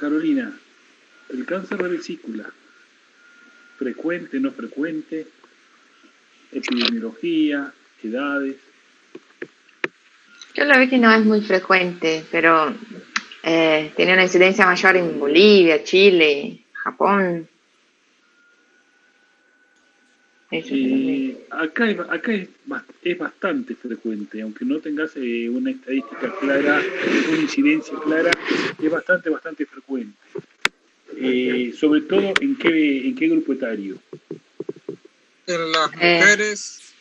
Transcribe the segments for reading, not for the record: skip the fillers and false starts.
Carolina, el cáncer de vesícula, frecuente, no frecuente, epidemiología, edades. Yo lo vi que no es muy frecuente, pero tiene una incidencia mayor en Bolivia, Chile, Japón. Eso sí lo vi. Acá es bastante frecuente, aunque no tengas una estadística clara, una incidencia clara, es bastante frecuente. Sobre todo, ¿en qué grupo etario? En las mujeres.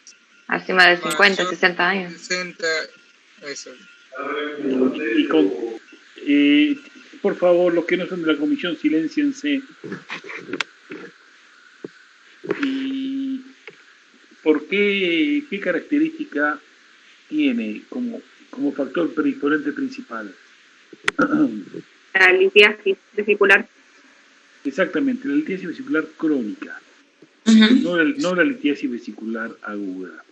Encima de 50, 60 años. 60, eso. Por favor, los que no son de la comisión, silénciense. ¿Y por qué característica tiene como factor predisponente principal? La litiasis vesicular. Exactamente, la litiasis vesicular crónica, no la litiasis vesicular aguda.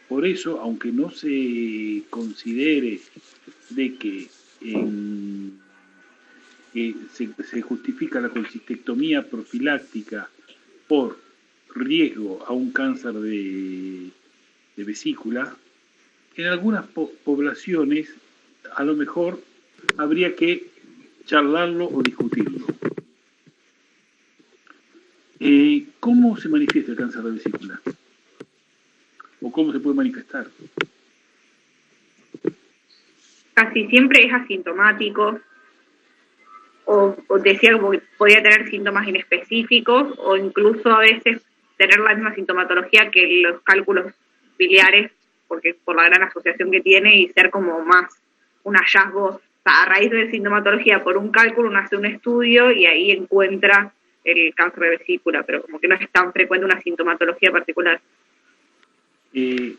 Por eso, aunque no se considere de que se justifica la colcistectomía profiláctica por riesgo a un cáncer de vesícula, en algunas poblaciones a lo mejor habría que charlarlo o discutirlo. ¿Cómo se manifiesta el cáncer de vesícula? ¿O cómo se puede manifestar? Casi siempre es asintomático, o decía que podía tener síntomas inespecíficos, o incluso a veces tener la misma sintomatología que los cálculos biliares, porque por la gran asociación que tiene, y ser como más un hallazgo. O sea, a raíz de sintomatología por un cálculo uno hace un estudio y ahí encuentra el cáncer de vesícula, pero como que no es tan frecuente una sintomatología particular. En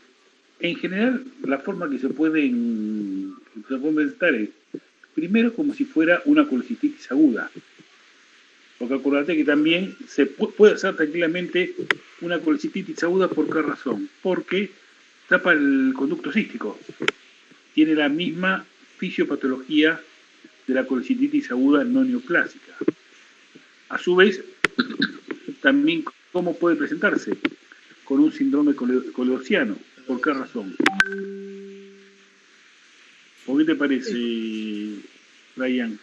general, la forma que se pueden presentar es, primero, como si fuera una colecistitis aguda. Porque acuérdate que también se puede hacer tranquilamente una colecistitis aguda. ¿Por qué razón? Porque tapa el conducto cístico. Tiene la misma fisiopatología de la colecistitis aguda no neoplásica. A su vez, también, ¿cómo puede presentarse? Con un síndrome coleociano. ¿Por qué razón? ¿Por qué te parece, Ryan?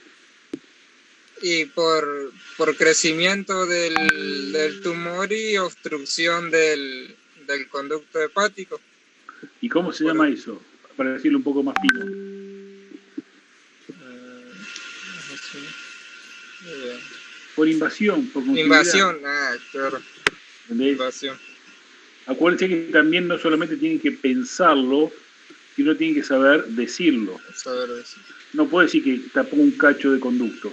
Y por crecimiento del tumor y obstrucción del conducto hepático. ¿Y cómo se llama eso? Para decirlo un poco más fino. Por invasión, por continuidad. Invasión, claro. ¿Entendés? Invasión. Acuérdense que también no solamente tienen que pensarlo, sino tienen que saber decirlo. No puede decir que tapó un cacho de conducto.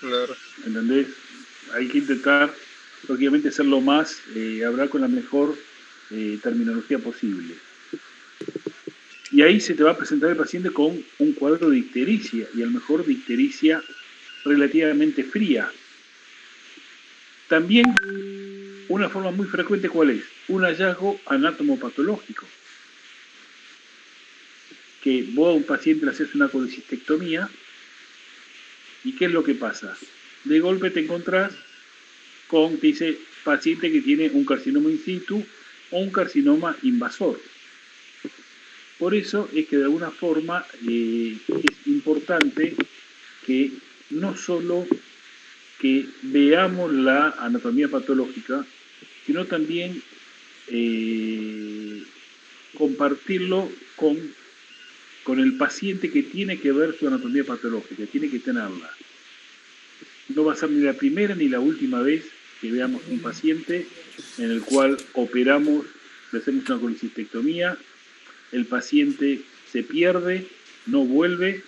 Claro. ¿Entendés? Hay que intentar, lógicamente, hacerlo más, hablar con la mejor terminología posible. Y ahí se te va a presentar el paciente con un cuadro de ictericia, y a lo mejor de ictericia relativamente fría. También, una forma muy frecuente, ¿cuál es? Un hallazgo anatomopatológico. Que vos a un paciente le haces una colecistectomía, ¿y qué es lo que pasa? De golpe te encontrás con, te dice, paciente que tiene un carcinoma in situ o un carcinoma invasor. Por eso es que de alguna forma es importante que no solo que veamos la anatomía patológica, sino también compartirlo con el paciente que tiene que ver su anatomía patológica, tiene que tenerla. No va a ser ni la primera ni la última vez que veamos un paciente en el cual operamos, le hacemos una colecistectomía, el paciente se pierde, no vuelve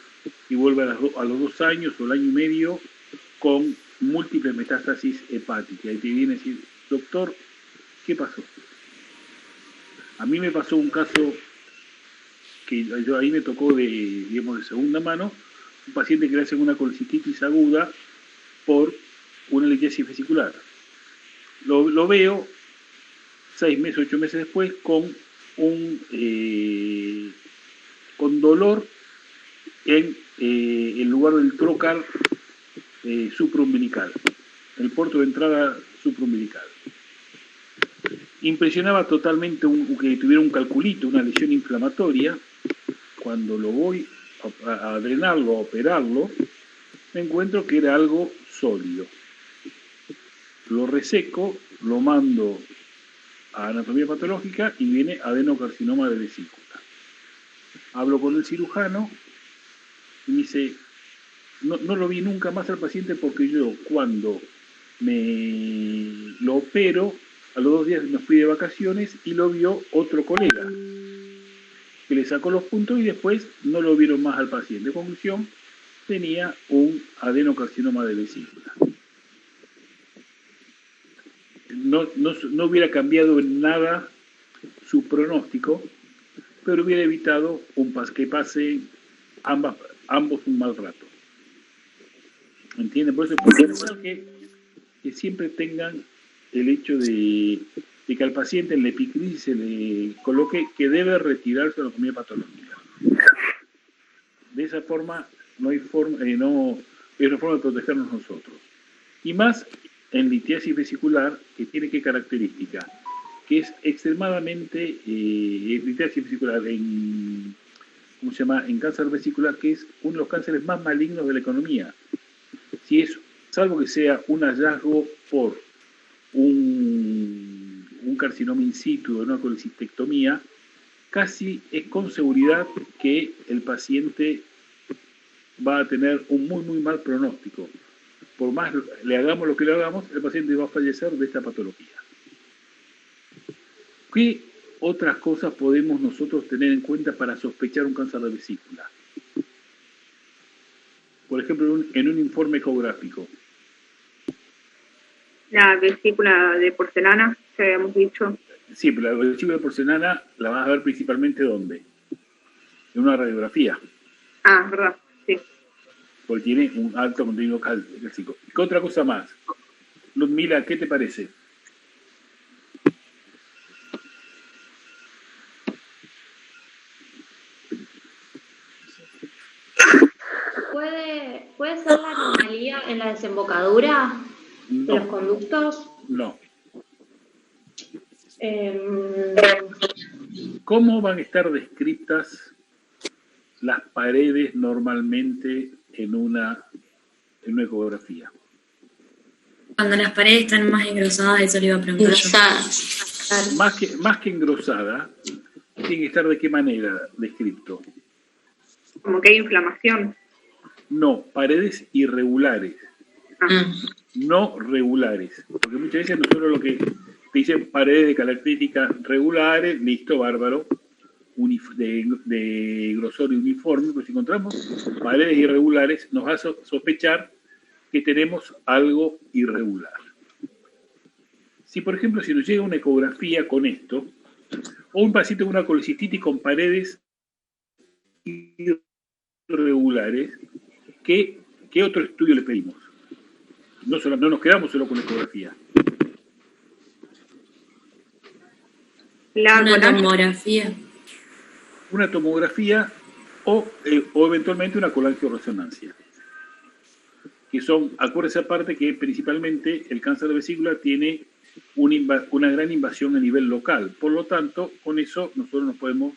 y vuelve a los 2 años o el año y medio con múltiples metástasis hepáticas. Y te viene a decir, doctor, ¿qué pasó? A mí me pasó un caso que ahí me tocó de segunda mano, un paciente que le hacen una colecistitis aguda por una litiasis vesicular. Lo veo 6 meses, 8 meses después con dolor en el lugar del trocar supraumbilical, el puerto de entrada supraumbilical. Impresionaba totalmente que tuviera un calculito, una lesión inflamatoria. Cuando lo voy a drenarlo, a operarlo, me encuentro que era algo sólido. Lo reseco, lo mando a anatomía patológica y viene adenocarcinoma de vesícula. Hablo con el cirujano y me dice, no lo vi nunca más al paciente porque yo cuando me lo opero, a los 2 días me fui de vacaciones y lo vio otro colega que le sacó los puntos y después no lo vieron más al paciente. Conclusión, tenía un adenocarcinoma de vesícula. No hubiera cambiado en nada su pronóstico, pero hubiera evitado que pase ambos un mal rato. ¿Entienden? Por eso es fundamental que siempre tengan el hecho de que al paciente en la epicrisis se le coloque que debe retirarse de la anatomía patológica. De esa forma no hay forma, es una forma de protegernos nosotros. Y más en litiasis vesicular, que tiene qué característica, que es extremadamente litiasis vesicular en cáncer vesicular, que es uno de los cánceres más malignos de la economía. Salvo que sea un hallazgo por un carcinoma in situ o una colecistectomía, casi es con seguridad que el paciente va a tener un muy muy mal pronóstico. Por más le hagamos lo que le hagamos, el paciente va a fallecer de esta patología. ¿Qué otras cosas podemos nosotros tener en cuenta para sospechar un cáncer de vesícula? Por ejemplo, en un informe ecográfico. La vesícula de porcelana, que habíamos dicho. Sí, pero la vesícula de porcelana la vas a ver principalmente ¿dónde? En una radiografía. Ah, verdad, sí. Porque tiene un alto contenido cálcico. ¿Qué otra cosa más? Ludmila, ¿qué te parece? ¿Puede ser la anomalía en la desembocadura de los conductos? No. ¿Cómo van a estar descritas las paredes normalmente en una ecografía? Cuando las paredes están más engrosadas, eso le iba a preguntar yo. Más que engrosada, tiene que estar ¿de qué manera descrito? Como que hay inflamación. No, paredes irregulares. No regulares. Porque muchas veces nosotros lo que te dicen paredes de características regulares, listo, bárbaro, de grosor uniforme, pero si encontramos paredes irregulares, nos hace sospechar que tenemos algo irregular. Si, por ejemplo, si nos llega una ecografía con esto, o un paciente con una colecistitis con paredes irregulares, ¿qué otro estudio le pedimos? No nos quedamos solo con la ecografía. Una tomografía. Una tomografía o eventualmente una colangioresonancia. Que son, acuérdense aparte que principalmente el cáncer de vesícula tiene una gran invasión a nivel local. Por lo tanto, con eso nosotros nos podemos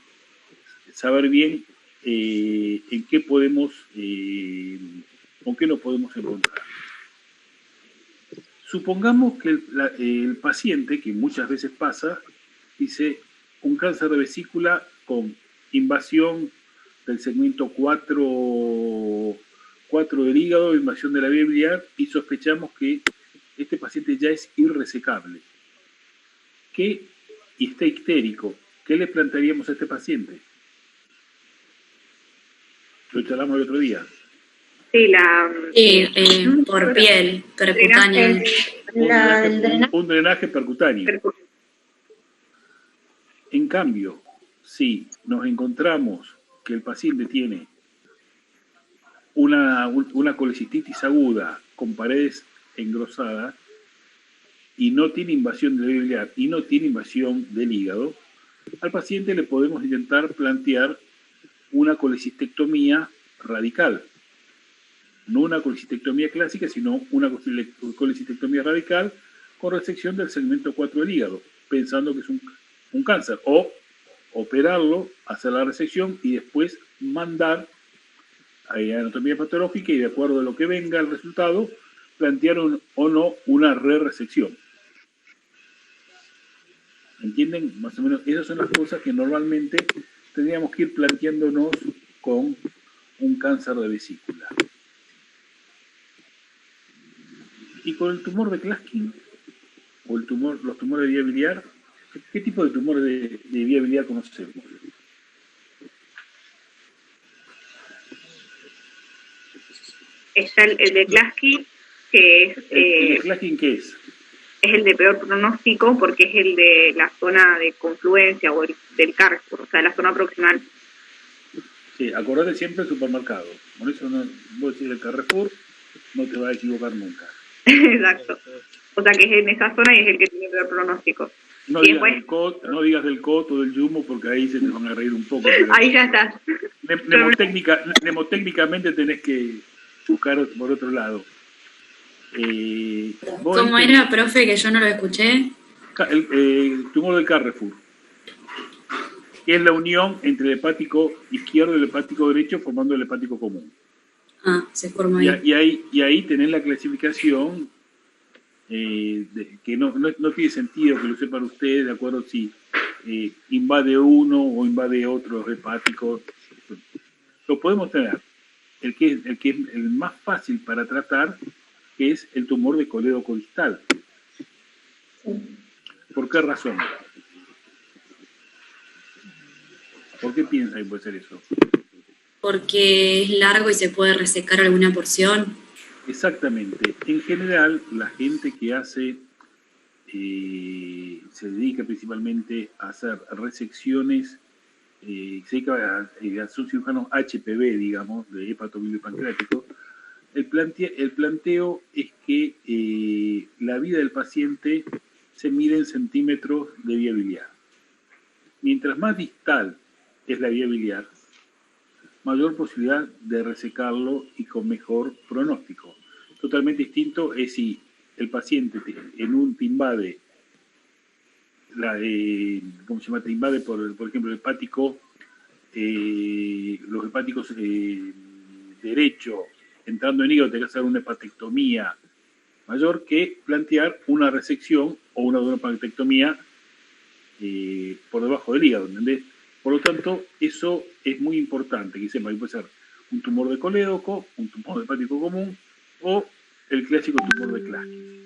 saber bien en qué podemos, con qué nos podemos encontrar. Supongamos que el paciente, que muchas veces pasa, dice un cáncer de vesícula con invasión del segmento 4 del hígado, invasión de la vía biliar, y sospechamos que este paciente ya es irresecable. Y está ictérico. ¿Qué le plantearíamos a este paciente? Lo charlamos el otro día. Sí, por piel, percutáneo. Un drenaje percutáneo. En cambio, si nos encontramos que el paciente tiene una colecistitis aguda con paredes engrosadas y no tiene invasión de la vía biliar y no tiene invasión del hígado, al paciente le podemos intentar plantear una colecistectomía radical. No una colecistectomía clásica, sino una colecistectomía radical con resección del segmento 4 del hígado, pensando que es un cáncer. O operarlo, hacer la resección y después mandar a anatomía patológica y de acuerdo a lo que venga el resultado, plantear o no una re-resección. ¿Entienden? Más o menos esas son las cosas que normalmente tendríamos que ir planteándonos con un cáncer de vesícula. Y con el tumor de Klatskin, o los tumores de vía biliar, ¿qué tipo de tumores de vía biliar conocemos? Está el de Klatskin, que es... ¿El de Klatskin qué es? Es el de peor pronóstico porque es el de la zona de confluencia o del Carrefour, o sea, la zona proximal. Sí, acordate siempre el supermercado. Por eso vos decís el Carrefour, no te vas a equivocar nunca. Exacto. O sea, que es en esa zona y es el que tiene peor pronóstico. No, y digas después... no digas del COT o del Jumbo porque ahí se te van a reír un poco. Pero ahí ya estás. Mnemotécnicamente tenés que buscar por otro lado. ¿Cómo era, profe, que yo no lo escuché? El tumor del Carrefour, que es la unión entre el hepático izquierdo y el hepático derecho formando el hepático común. Ah, se forma ahí. Y ahí tenés la clasificación que no tiene sentido que lo sepan ustedes, de acuerdo si invade uno o invade otros hepáticos. Lo podemos tener. El que es el más fácil para tratar es el tumor de coledocolistal. ¿Por qué razón? ¿Por qué piensa que puede ser eso? Porque es largo y se puede resecar alguna porción. Exactamente. En general, la gente que hace, se dedica principalmente a hacer resecciones, se dedica a sus cirujanos HPV, digamos, de hepatobilipancreático. El planteo es que la vida del paciente se mide en centímetros de vía biliar. Mientras más distal es la vía biliar, mayor posibilidad de resecarlo y con mejor pronóstico. Totalmente distinto es si el paciente te invade te invade por ejemplo el hepático, los hepáticos derecho, entrando en hígado, te que hacer una hepatectomía mayor que plantear una resección o una donopatectomía por debajo del hígado, ¿entendés? Por lo tanto, eso es muy importante, que sepa que puede ser un tumor de colédoco, un tumor hepático común o el clásico tumor de Klatskin.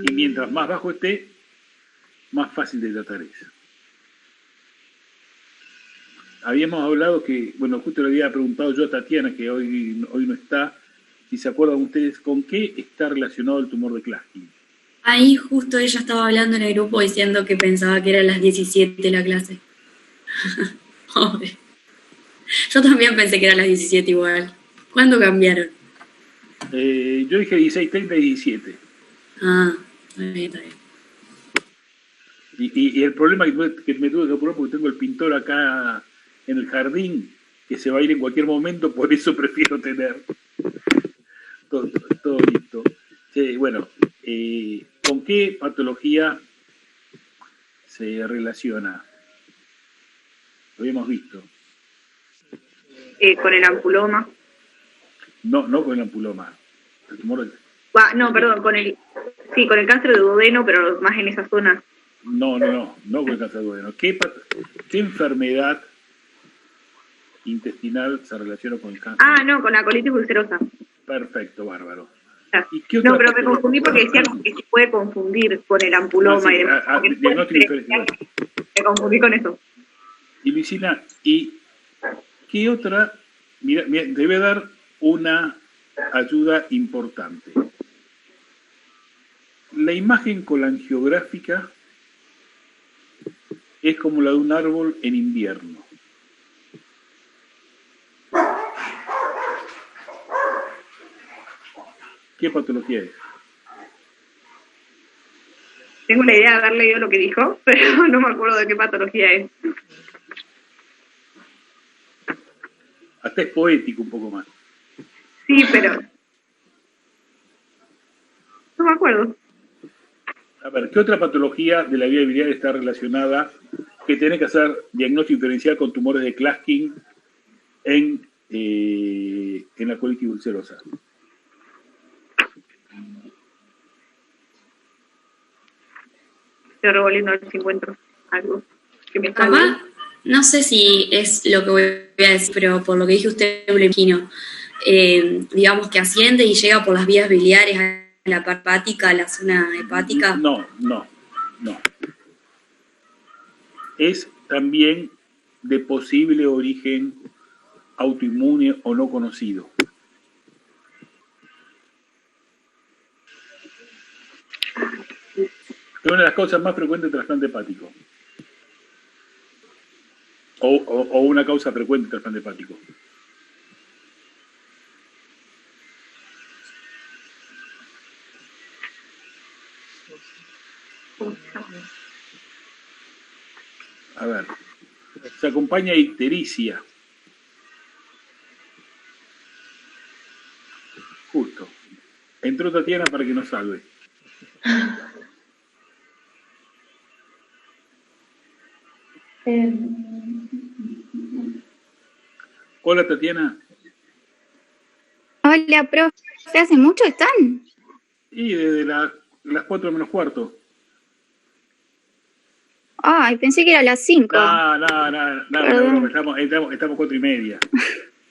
Y mientras más bajo esté, más fácil de tratar es. Habíamos hablado que, bueno, justo le había preguntado yo a Tatiana, que hoy no está, si se acuerdan ustedes, ¿con qué está relacionado el tumor de Klatskin? Ahí justo ella estaba hablando en el grupo diciendo que pensaba que era las 17 la clase. Pobre. Yo también pensé que era las 17 igual. ¿Cuándo cambiaron? Yo dije 16:30 y 17. Ah, está bien. Y el problema que me tuve que apurar porque tengo el pintor acá en el jardín, que se va a ir en cualquier momento, por eso prefiero tener todo listo. Sí, bueno, ¿con qué patología se relaciona? Lo habíamos visto. Con el ampuloma. No con el ampuloma. El tumor No, perdón, con el cáncer de duodeno, pero más en esa zona. No con el cáncer de duodeno. ¿Qué enfermedad intestinal se relaciona con el cáncer? No, con la colitis ulcerosa. Perfecto, bárbaro. ¿Y qué no, pero me confundí porque decían que se puede confundir con el ampuloma. Me confundí con eso. Y Luisina, ¿y qué otra? Mira, te voy a dar una ayuda importante. La imagen colangiográfica es como la de un árbol en invierno. ¿Qué patología es? Tengo la idea de haber leído lo que dijo, pero no me acuerdo de qué patología es. Hasta es poético un poco más. Sí, pero no me acuerdo. A ver, ¿qué otra patología de la vía biliar está relacionada que tiene que hacer diagnóstico diferencial con tumores de Klatskin en la colitis ulcerosa? Estoy revolviendo a ver si encuentro algo que me salve. Capaz, no sé si es lo que voy a decir, pero por lo que dije usted, me lo imagino. Digamos que asciende y llega por las vías biliares a la parte hepática, a la zona hepática. No. Es también de posible origen autoinmune o no conocido. Es una de las causas más frecuentes de trasplante hepático. O una causa frecuente de trasplante hepático. A ver, se acompaña ictericia. Justo. Entró Tatiana para que nos salve. Hola, Tatiana. Hola, profe. ¿Hace mucho están? Y desde las 4 menos cuarto. Ay, pensé que era las 5. No, estamos 4:30.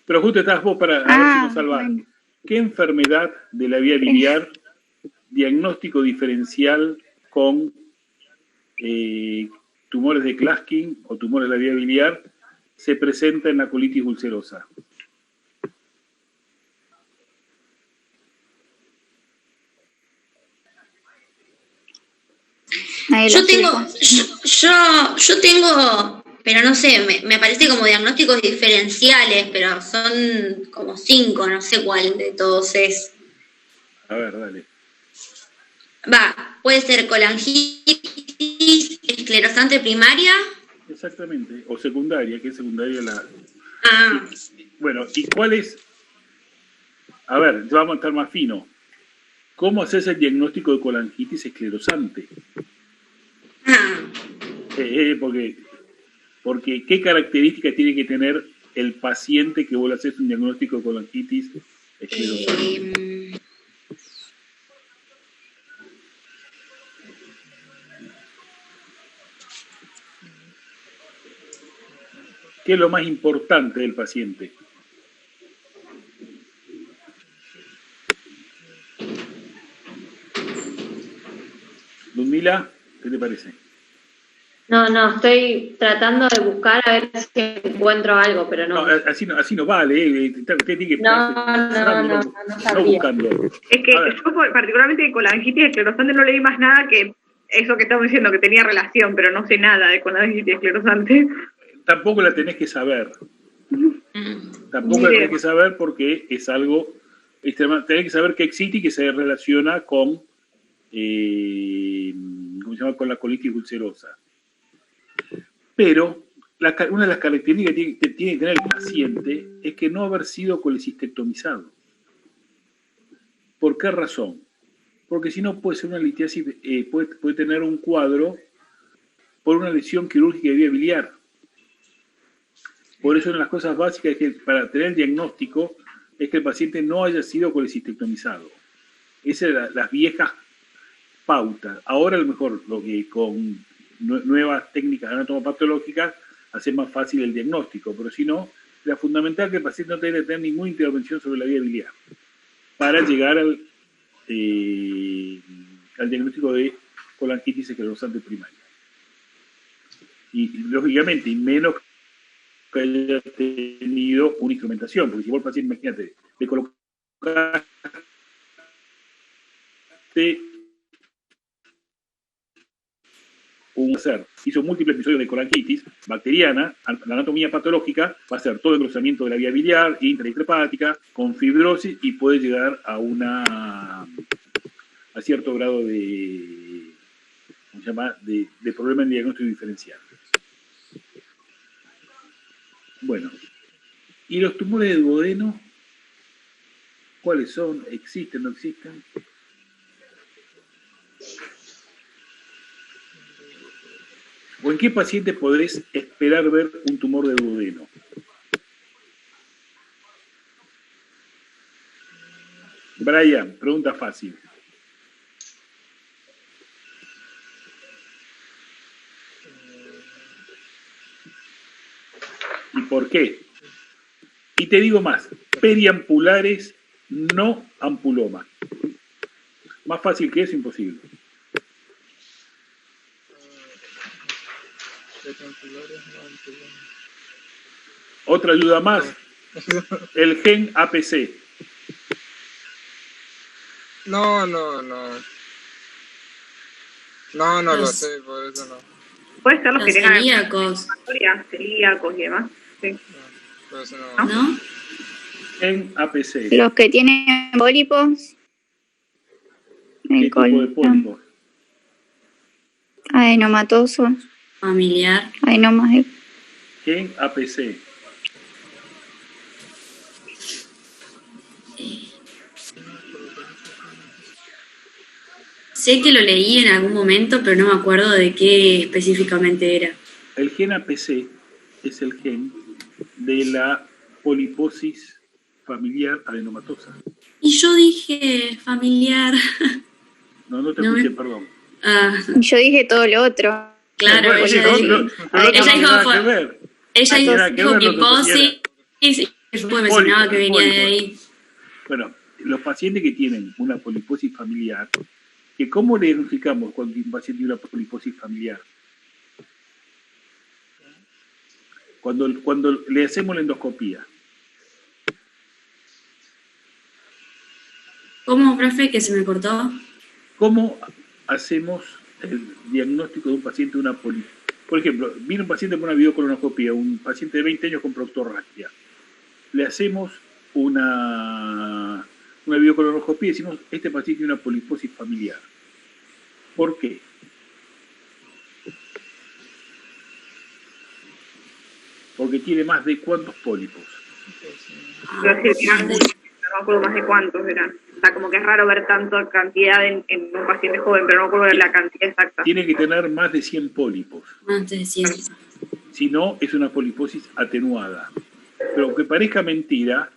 Pero justo estabas vos para ver si nos salvás. Bueno. ¿Qué enfermedad de la vía biliar, diagnóstico diferencial con tumores de Klatskin o tumores de la vía biliar, se presenta en la colitis ulcerosa? Yo tengo, pero no sé, me parece como diagnósticos diferenciales, pero son como 5, no sé cuál de todos es. A ver, dale. Puede ser colangitis esclerosante primaria. Exactamente, o secundaria, que es secundaria la... Ah. Bueno, ¿y cuál es? A ver, vamos a estar más fino. ¿Cómo haces el diagnóstico de colangitis esclerosante? Porque ¿qué características tiene que tener el paciente que vos le haces un diagnóstico de colangitis esclerosante? ¿Qué es lo más importante del paciente? Ludmila, ¿qué te parece? No, estoy tratando de buscar a ver si encuentro algo, pero no. No, así no vale. Usted tiene que No sabía. buscando. Es que yo particularmente de colangitis esclerosante no le di más nada que eso que estamos diciendo, que tenía relación, pero no sé nada de colangitis esclerosante. Tampoco la tenés que saber. Tampoco la tenés que saber porque es algo extrema. Tenés que saber que existe y que se relaciona con ¿cómo se llama? Con la colitis ulcerosa. Pero una de las características que tiene que tener el paciente es que no haber sido colecistectomizado. ¿Por qué razón? Porque si no puede ser una litiasis, puede tener un cuadro por una lesión quirúrgica de vía biliar. Por eso una de las cosas básicas es que para tener el diagnóstico es que el paciente no haya sido colecistectomizado. Esas eran las viejas pautas. Ahora a lo mejor lo que con nuevas técnicas anatomopatológicas hace más fácil el diagnóstico, pero si no, era fundamental que el paciente no tenga que tener ninguna intervención sobre la vía biliar para llegar al diagnóstico de colangitis esclerosante primaria. Y lógicamente, y menos que haya tenido una instrumentación, porque si vos el paciente, imagínate, le colocaste hizo múltiples episodios de colangitis bacteriana, la anatomía patológica va a ser todo engrosamiento de la vía biliar, intrahepática, con fibrosis y puede llegar a cierto grado de, ¿cómo se llama?, de problema en diagnóstico diferencial. Bueno, ¿Y los tumores de duodeno? ¿Cuáles son? ¿Existen, no existen? ¿O en qué paciente podrés esperar ver un tumor de duodeno? Brian, pregunta fácil. ¿Y por qué? Y te digo más, periampulares, no ampuloma. Más fácil que eso, imposible. Otra ayuda más, el gen APC. No lo sé, por eso no. Puede ser los que Los tengan celíacos, celíacos y demás. Sí. No, por eso no. ¿no? Gen APC. Los que tienen pólipos. ¿Qué El tipo de colon. pólipos? Adenomatosos. Familiar. Adenomas. Gen APC. Sé que lo leí en algún momento, pero no me acuerdo de qué específicamente era. El gen APC es el gen de la poliposis familiar adenomatosa. Y yo dije familiar. No te No escuché, me- perdón. Ah, Yo dije todo lo otro. claro, Bueno, ella oye, dijo, no tiene ella nada dijo, que ver. ella tiene nada que dijo ver, que no te poliposis, y después mencionaba que venía de ahí. Bueno, los pacientes que tienen una poliposis familiar, que ¿cómo le diagnosticamos cuando un paciente tiene una poliposis familiar? Cuando le hacemos la endoscopía. ¿Cómo, profe, que se me cortó? ¿Cómo hacemos el diagnóstico de un paciente de una poliposis? Por ejemplo, viene un paciente con una videocolonoscopía, un paciente de 20 años con proctorragia. Le hacemos una videocolonoscopía y decimos, este paciente tiene una poliposis familiar. ¿Por qué? Porque tiene más de ¿cuántos pólipos? Pero sí, eran muchos, no me acuerdo más de cuántos eran. O sea, como que es raro ver tanta cantidad en un paciente joven, pero no me acuerdo de la cantidad exacta. Tiene que tener más de 100 pólipos. Antes decía. Si no, es una poliposis atenuada. Pero aunque parezca mentira,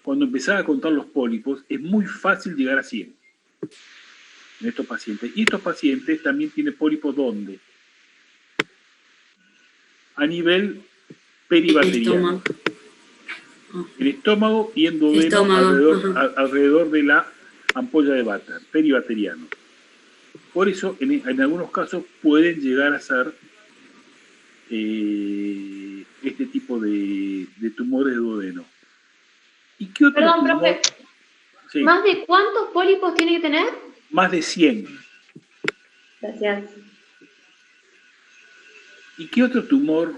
cuando empezás a contar los pólipos, es muy fácil llegar a 100 en estos pacientes. Y estos pacientes también tienen pólipos, ¿dónde? A nivel peribacteriano. El estómago y en duodeno Estómago, alrededor de la ampolla de Vater, peribacteriano. Por eso, en algunos casos, pueden llegar a ser este tipo de tumores de duodeno. ¿Y qué otro Perdón, tumor? profe. Sí, ¿Más de cuántos pólipos tiene que tener? más de 100. Gracias. ¿Y qué otro tumor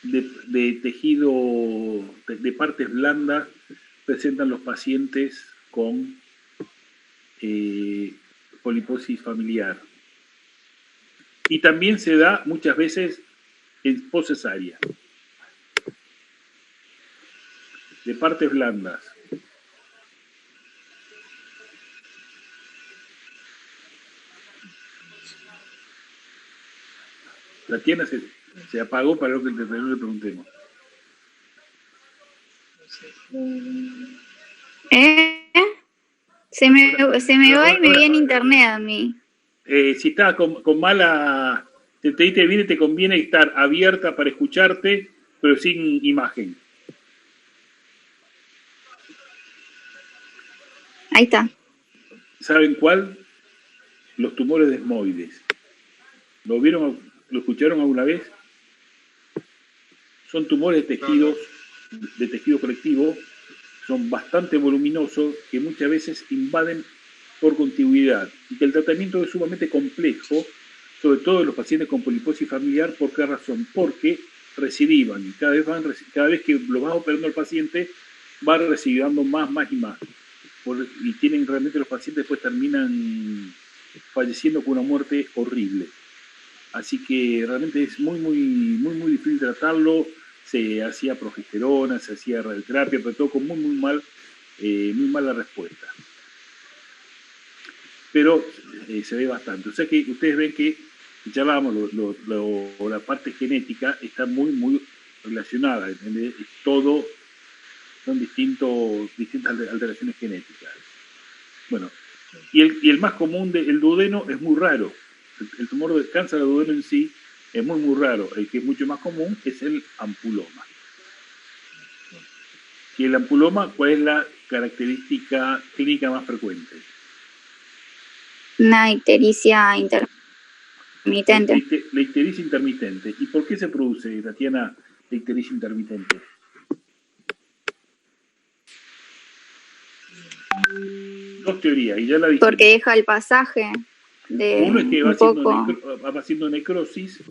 de tejido, de partes blandas, presentan los pacientes con poliposis familiar? Y también se da muchas veces en poscesárea. De partes blandas. Tatiana se apagó para lo que le preguntemos. Se me va y me viene internet a mí. Si estás con mala, te viene, te conviene estar abierta para escucharte, pero sin imagen. Ahí está. ¿Saben cuál? Los tumores desmoides. ¿Lo vieron, lo escucharon alguna vez? Son tumores de tejido colectivo, son bastante voluminosos, que muchas veces invaden por contigüidad, y que el tratamiento es sumamente complejo, sobre todo en los pacientes con poliposis familiar. ¿Por qué razón? Porque recidivan, y cada vez que lo vas operando al paciente, va recidiando más y más. Y tienen realmente, los pacientes después terminan falleciendo con una muerte horrible. Así que realmente es muy difícil tratarlo. se hacía progesterona, se hacía radioterapia, pero todo con muy mala respuesta. Pero se ve bastante. O sea que ustedes ven que ya vamos, la parte genética está muy relacionada. ¿Entendés? Es todo, son distintas alteraciones genéticas. Bueno, y el más común del duodeno es muy raro. El tumor de cáncer de duodeno en sí es muy raro. El que es mucho más común es el ampuloma. Y el ampuloma, ¿cuál es la característica clínica más frecuente? Una ictericia intermitente. La ictericia intermitente. ¿Y por qué se produce, Tatiana, la ictericia intermitente? Dos teorías, y ya la dije. Porque deja el pasaje de uno es que va poco. haciendo necrosis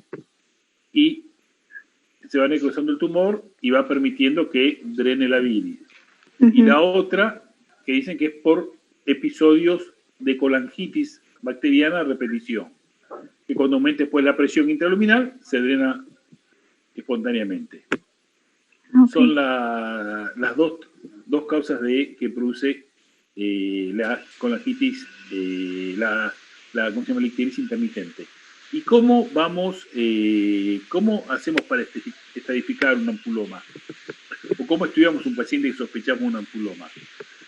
y se va necrosando el tumor y va permitiendo que drene la bilis. Y la otra, que dicen que es por episodios de colangitis bacteriana a repetición, que cuando aumenta después la presión intraluminal se drena espontáneamente. Son las dos causas que produce la colangitis, ¿cómo se llama? La ictericia intermitente. ¿Y cómo hacemos para estadificar un ampuloma? ¿O cómo estudiamos un paciente y sospechamos un ampuloma?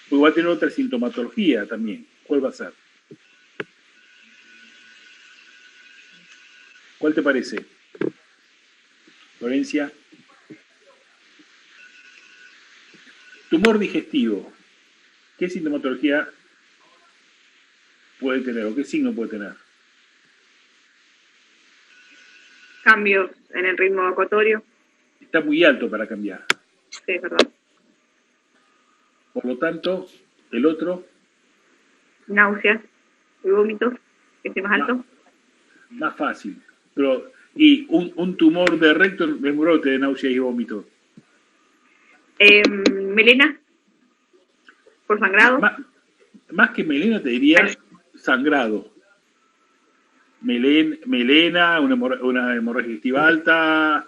Porque va a tener otra sintomatología también. ¿Cuál va a ser? ¿Cuál te parece? Florencia. Tumor digestivo. ¿Qué sintomatología puede tener o qué signo puede tener? Cambios en el ritmo evacuatorio. Está muy alto para cambiar. Sí, es verdad. Por lo tanto, el otro... Náuseas y vómitos, que esté más alto. Más fácil. Pero, y un tumor de recto es un brote de náuseas y vómitos. Melena, por sangrado. Más que melena te diría sangrado. Melena, una hemorragia digestiva alta,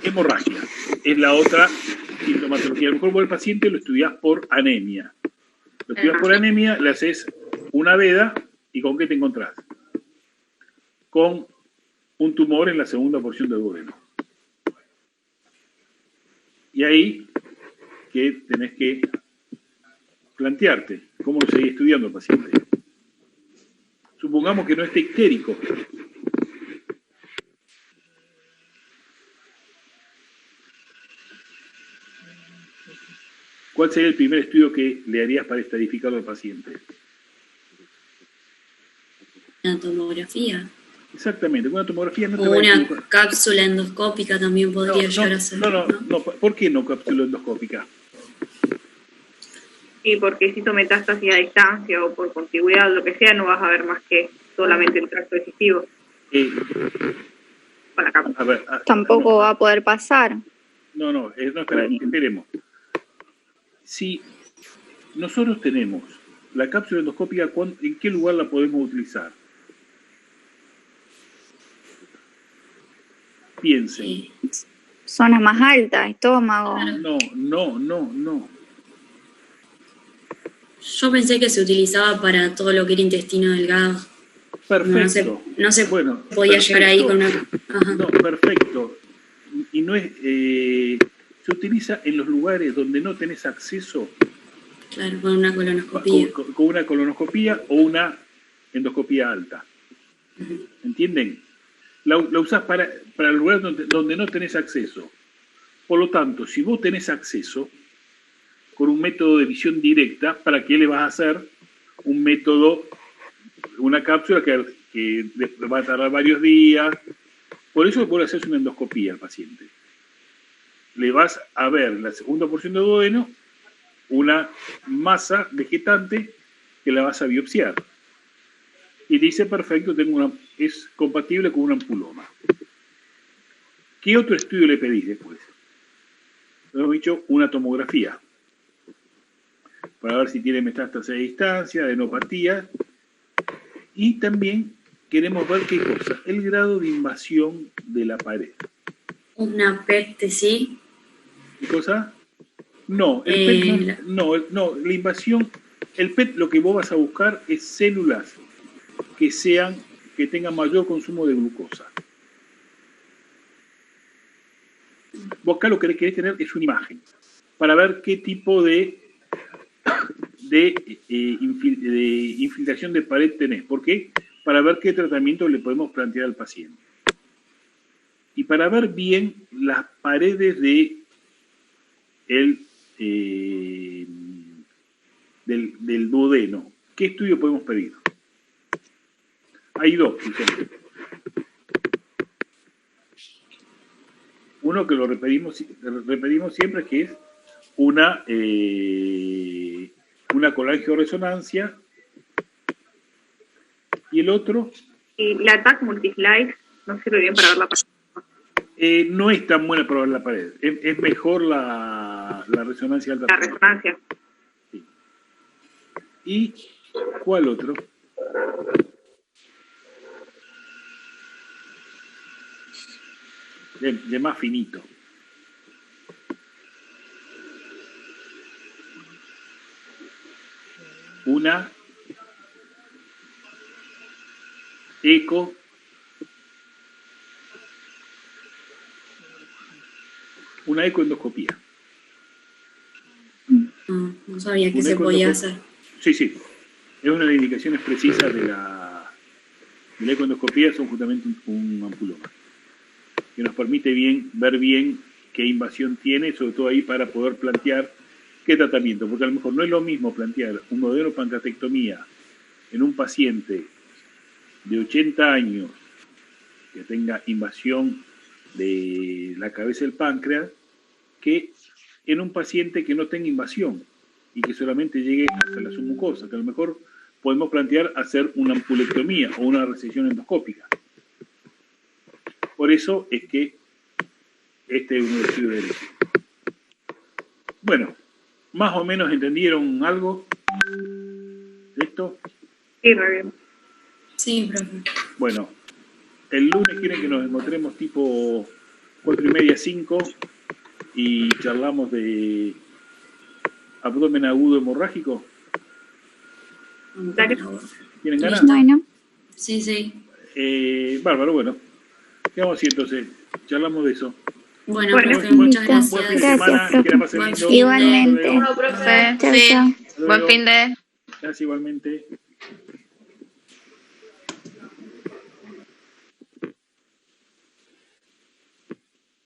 hemorragia. Es la otra sintomatología. A lo mejor vos el paciente lo estudiás por anemia. Lo estudiás por anemia, le haces una veda y ¿con qué te encontrás? Con un tumor en la segunda porción del duodeno. Y ahí que tenés que plantearte cómo lo seguís estudiando el paciente. Supongamos que no esté ictérico. ¿Cuál sería el primer estudio que le harías para estadificarlo al paciente? Una tomografía. Exactamente, una tomografía no te O va a una equivocar. cápsula endoscópica también podría llegar a ser. No. ¿Por qué no cápsula endoscópica? Y porque si hizo metástasis a distancia o por contigüidad, lo que sea, no vas a ver más que solamente el tracto digestivo. Con la cápsula. Tampoco va a poder pasar. No, esperemos. Si nosotros tenemos la cápsula endoscópica, ¿en qué lugar la podemos utilizar? Piensen. Sí. Zonas más altas, estómago. No. Yo pensé que se utilizaba para todo lo que era intestino delgado. Perfecto. No se Bueno, podía perfecto. llegar ahí con una... Ajá. No, perfecto. Y no es... se utiliza en los lugares donde no tenés acceso. Claro, con una colonoscopía. Con una colonoscopía o una endoscopía alta. ¿Entienden? La usás para el lugar donde no tenés acceso. Por lo tanto, si vos tenés acceso con un método de visión directa, ¿para qué le vas a hacer un método, una cápsula que va a tardar varios días? Por eso vos le haces una endoscopía al paciente. Le vas a ver en la segunda porción del duodeno una masa vegetante que la vas a biopsiar. Y dice, perfecto, es compatible con un ampuloma. ¿Qué otro estudio le pedís después? Hemos dicho una tomografía, para ver si tiene metástasis a distancia, adenopatía, y también queremos ver qué cosa, el grado de invasión de la pared. Una PET, sí. ¿Qué cosa? No, el PET no, la invasión, el PET lo que vos vas a buscar es células que tengan mayor consumo de glucosa. Vos acá lo que querés tener es una imagen para ver qué tipo de infiltración de pared tenés. ¿Por qué? Para ver qué tratamiento le podemos plantear al paciente. Y para ver bien las paredes del duodeno, ¿qué estudio podemos pedir? Hay dos, por ejemplo. Uno que lo repetimos siempre, que es una colangioresonancia, y el otro... Y la TAC multislide no sirve bien para ver la pared. No es tan buena para ver la pared. Es mejor la resonancia alta. La resonancia. Sí. ¿Y cuál otro? De más finito. Una eco una ecoendoscopía. No sabía que se podía hacer. Sí, sí. Es una de las indicaciones precisas de la ecoendoscopía, son justamente un ampuloma, que nos permite ver bien qué invasión tiene, sobre todo ahí para poder plantear qué tratamiento, porque a lo mejor no es lo mismo plantear un modelo de pancreatectomía en un paciente de 80 años que tenga invasión de la cabeza del páncreas que en un paciente que no tenga invasión y que solamente llegue hasta la submucosa, que a lo mejor podemos plantear hacer una ampulectomía o una resección endoscópica. Por eso es que este es uno de los estudios de éxito. Bueno, más o menos entendieron algo de esto. Sí, re bien. Sí, profe. Bueno, el lunes quieren que nos encontremos tipo 4:30, 5 y charlamos de abdomen agudo hemorrágico. Dale. ¿Tienen ganas? Bueno, Sí, sí. Bárbaro, bueno. Quedamos así entonces. Charlamos de eso. Bueno, Bueno, profe, muchas Buen fin de gracias. semana, Gracias, que la pasen Buen lindo. fin de- igualmente. Bueno, profe. Chao, Sí. chao. Hasta Buen luego. fin de... Gracias igualmente.